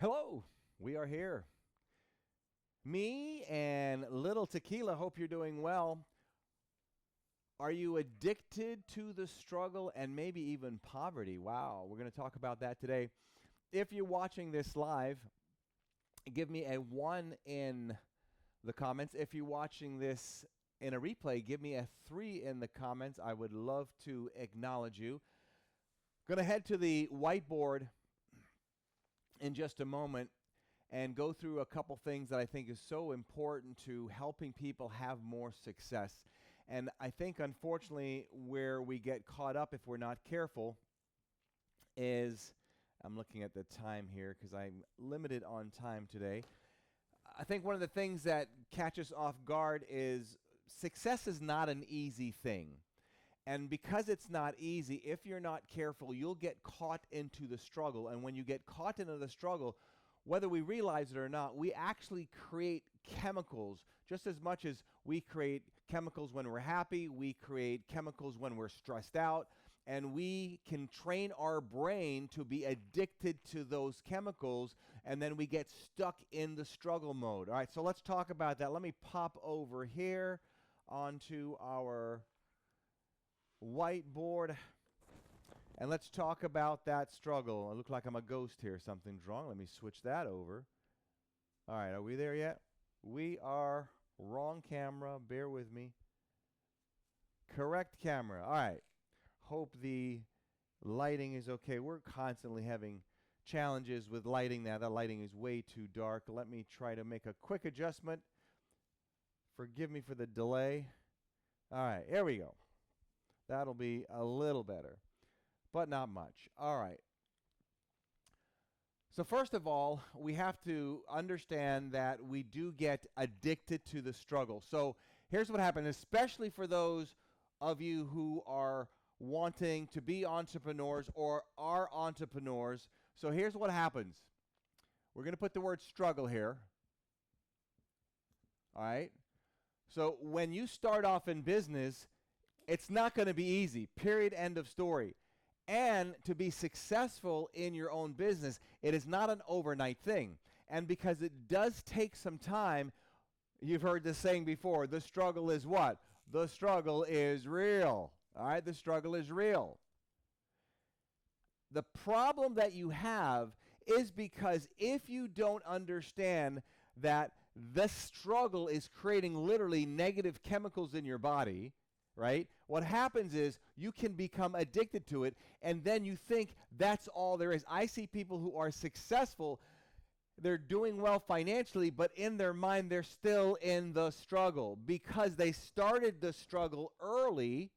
Hello, we are here. Me and Little Tequila, hope you're doing well. Are you addicted to the struggle and maybe even poverty? Wow, we're going to talk about that today. If you're watching this live, give me a 1 in the comments. If you're watching this in a replay, give me a 3 in the comments. I would love to acknowledge you. Going to head to the whiteboard in just a moment and go through a couple things that I think is so important to helping people have more success. And I think, unfortunately, where we get caught up if we're not careful is, I'm looking at the time here because I'm limited on time today. I think one of the things that catches off guard is success is not an easy thing. And because it's not easy, if you're not careful, you'll get caught into the struggle. And when you get caught into the struggle, whether we realize it or not, we actually create chemicals just as much as we create chemicals when we're happy, we create chemicals when we're stressed out, and we can train our brain to be addicted to those chemicals, and then we get stuck in the struggle mode. All right, so let's talk about that. Let me pop over here onto our whiteboard. And let's talk about that struggle. I look like I'm a ghost here. Something's wrong. Let me switch that over. All right, are we there yet? We are. Wrong camera. Bear with me. Correct camera. All right. Hope the lighting is okay. We're constantly having challenges with lighting now. That lighting is way too dark. Let me try to make a quick adjustment. Forgive me for the delay. All right, here we go. That'll be a little better, but not much. All right. So first of all, we have to understand that we do get addicted to the struggle. So here's what happens, especially for those of you who are wanting to be entrepreneurs or are entrepreneurs. So here's what happens. We're going to put the word struggle here. All right. So when you start off in business, it's not going to be easy, period, end of story. And to be successful in your own business, it is not an overnight thing. And because it does take some time, you've heard this saying before, the struggle is what? The struggle is real. All right, the struggle is real. The problem that you have is because if you don't understand that the struggle is creating literally negative chemicals in your body, right? What happens is you can become addicted to it, and then you think that's all there is. I see people who are successful, they're doing well financially, but in their mind, they're still in the struggle because they started the struggle early.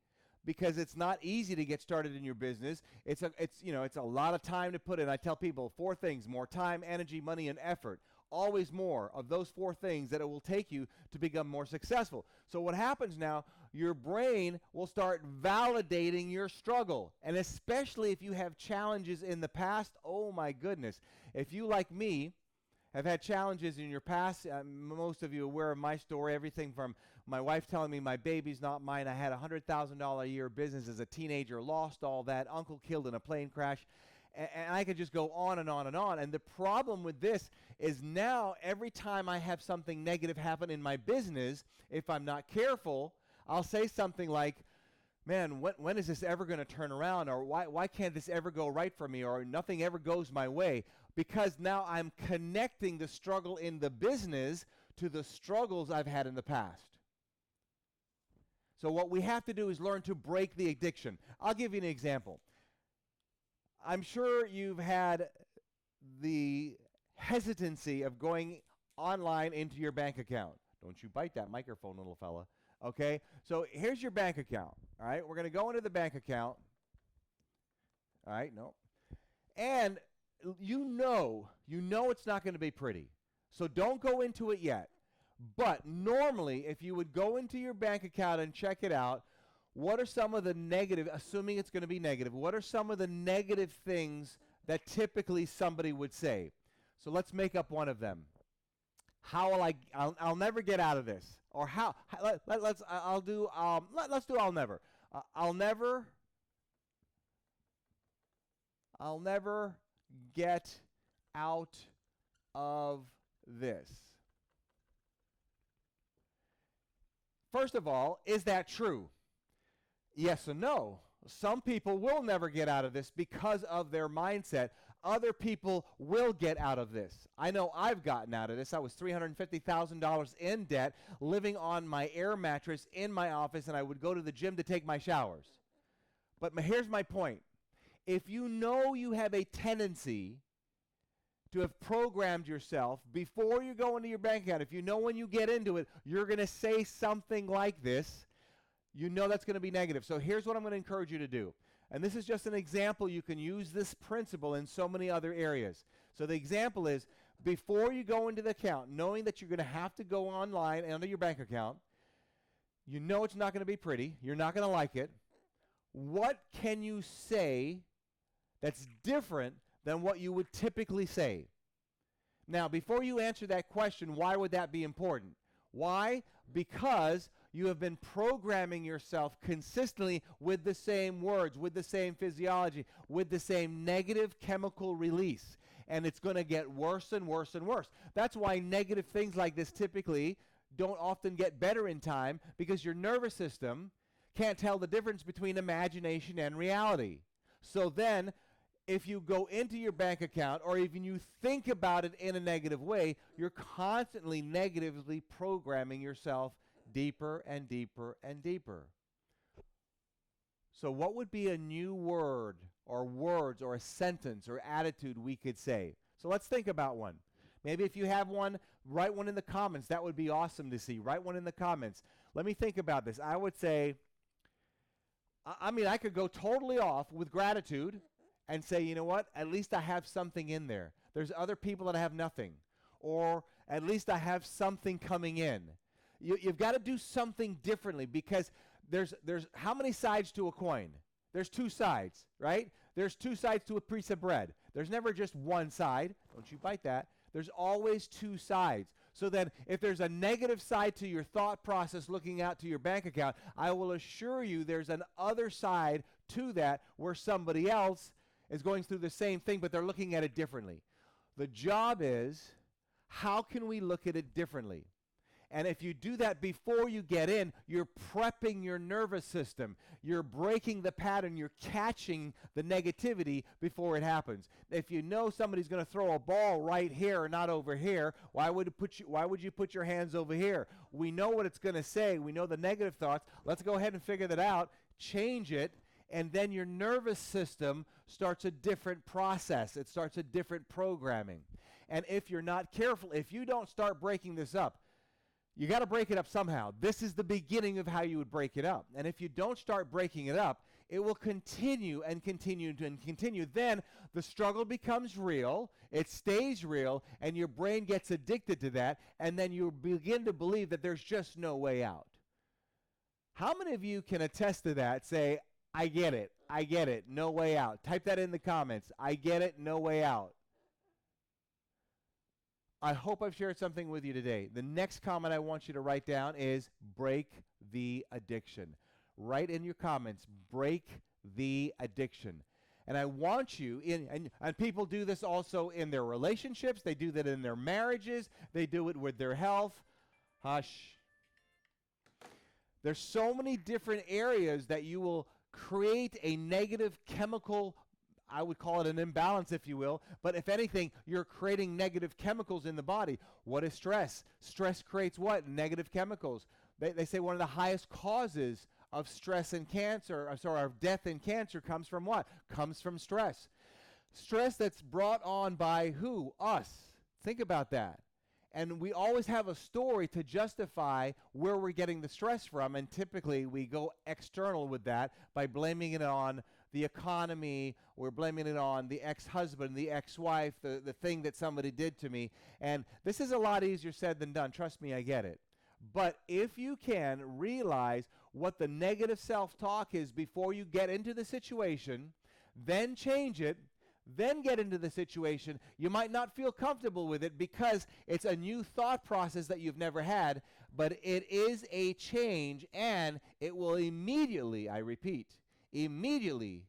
Because it's not easy to get started in your business. It's a lot of time to put in. I tell people 4 things: more time, energy, money, and effort. Always more of those 4 things that it will take you to become more successful. So what happens now, your brain will start validating your struggle. And especially if you have challenges in the past, oh my goodness. If you, like me, have had challenges in your past. Most of you are aware of my story, everything from my wife telling me my baby's not mine. I had a $100,000 a year business as a teenager, lost all that, uncle killed in a plane crash. And I could just go on and on and on. And the problem with this is now every time I have something negative happen in my business, if I'm not careful, I'll say something like, man, when is this ever going to turn around? Or why can't this ever go right for me? Or nothing ever goes my way? Because now I'm connecting the struggle in the business to the struggles I've had in the past. So what we have to do is learn to break the addiction. I'll give you an example. I'm sure you've had the hesitancy of going online into your bank account. Don't you bite that microphone, little fella. Okay, so here's your bank account. All right, we're going to go into the bank account. All right, no. And you know it's not going to be pretty. So don't go into it yet. But normally, if you would go into your bank account and check it out, what are some of the negative, assuming it's going to be negative, what are some of the negative things that typically somebody would say? So let's make up one of them. How will I'll never get out of this. Or let's do I'll never. I'll never get out of this? First of all, is that true? Yes and no. Some people will never get out of this because of their mindset. Other people will get out of this. I know I've gotten out of this. I was $350,000 in debt, living on my air mattress in my office, and I would go to the gym to take my showers. But here's my point. If you know you have a tendency to have programmed yourself before you go into your bank account, if you know when you get into it, you're going to say something like this, you know that's going to be negative. So here's what I'm going to encourage you to do. And this is just an example. You can use this principle in so many other areas. So the example is, before you go into the account, knowing that you're going to have to go online and under your bank account, you know it's not going to be pretty, you're not going to like it, what can you say that's different than what you would typically say? Now, before you answer that question, why would that be important? Why? Because you have been programming yourself consistently with the same words, with the same physiology, with the same negative chemical release. And it's going to get worse and worse and worse. That's why negative things like this typically don't often get better in time, because your nervous system can't tell the difference between imagination and reality. So then, if you go into your bank account, or even you think about it in a negative way, you're constantly negatively programming yourself deeper and deeper and deeper. So what would be a new word or words or a sentence or attitude we could say? So let's think about one. Maybe if you have one, write one in the comments. That would be awesome to see. Write one in the comments. Let me think about this. I would say, I could go totally off with gratitude and say, you know what, at least I have something in there. There's other people that have nothing. Or at least I have something coming in. You've got to do something differently, because there's how many sides to a coin? There's two sides, right? There's two sides to a piece of bread. There's never just one side. Don't you bite that. There's always two sides. So then if there's a negative side to your thought process looking out to your bank account, I will assure you there's an other side to that where somebody else is going through the same thing, but they're looking at it differently. The job is, how can we look at it differently? And if you do that before you get in, you're prepping your nervous system. You're breaking the pattern. You're catching the negativity before it happens. If you know somebody's going to throw a ball right here and not over here, why would you put your hands over here? We know what it's going to say. We know the negative thoughts. Let's go ahead and figure that out, change it, and then your nervous system starts a different process. It starts a different programming. And if you're not careful, if you don't start breaking this up, you got to break it up somehow. This is the beginning of how you would break it up. And if you don't start breaking it up, it will continue and continue and continue. Then the struggle becomes real, it stays real, and your brain gets addicted to that, and then you begin to believe that there's just no way out. How many of you can attest to that? Say, I get it, no way out. Type that in the comments. I get it, no way out. I hope I've shared something with you today. The next comment I want you to write down is break the addiction. Write in your comments, break the addiction. And I want you, and people do this also in their relationships. They do that in their marriages. They do it with their health. Hush. There's so many different areas that you will create a negative chemical, I would call it an imbalance, if you will. But if anything, you're creating negative chemicals in the body. What is stress? Stress creates what? Negative chemicals. They say one of the highest causes of stress and cancer, of death and cancer comes from what? Comes from stress. Stress that's brought on by who? Us. Think about that. And we always have a story to justify where we're getting the stress from, and typically we go external with that by blaming it on the economy, we're blaming it on the ex-husband, the ex-wife, the thing that somebody did to me. And this is a lot easier said than done. Trust me, I get it. But if you can realize what the negative self-talk is before you get into the situation, then change it, then get into the situation, you might not feel comfortable with it because it's a new thought process that you've never had, but it is a change, and it will immediately, I repeat, immediately,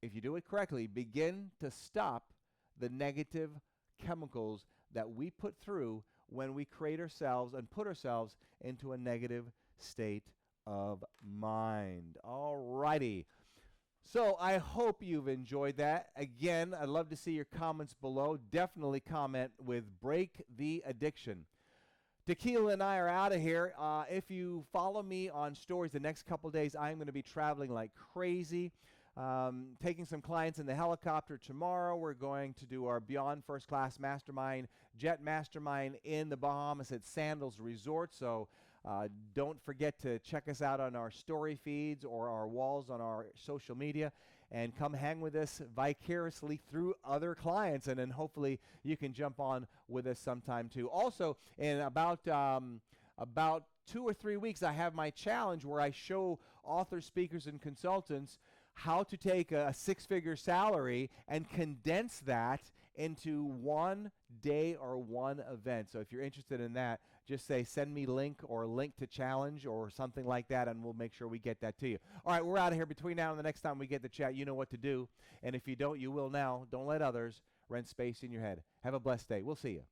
if you do it correctly, begin to stop the negative chemicals that we put through when we create ourselves and put ourselves into a negative state of mind. All righty. So I hope you've enjoyed that. Again, I'd love to see your comments below. Definitely comment with Break the Addiction. Tequila and I are out of here. If you follow me on stories the next couple days, I'm going to be traveling like crazy. Taking some clients in the helicopter tomorrow. We're going to do our Beyond First Class Mastermind, Jet Mastermind in the Bahamas at Sandals Resort. So don't forget to check us out on our story feeds or our walls on our social media, and come hang with us vicariously through other clients, and then hopefully you can jump on with us sometime too. Also, in about 2 or 3 weeks, I have my challenge where I show authors, speakers, and consultants how to take a six-figure salary and condense that into one day or one event. So if you're interested in that, just say send me link or link to challenge or something like that, and we'll make sure we get that to you. All right, we're out of here. Between now and the next time we get the chat, you know what to do. And if you don't, you will now. Don't let others rent space in your head. Have a blessed day. We'll see you.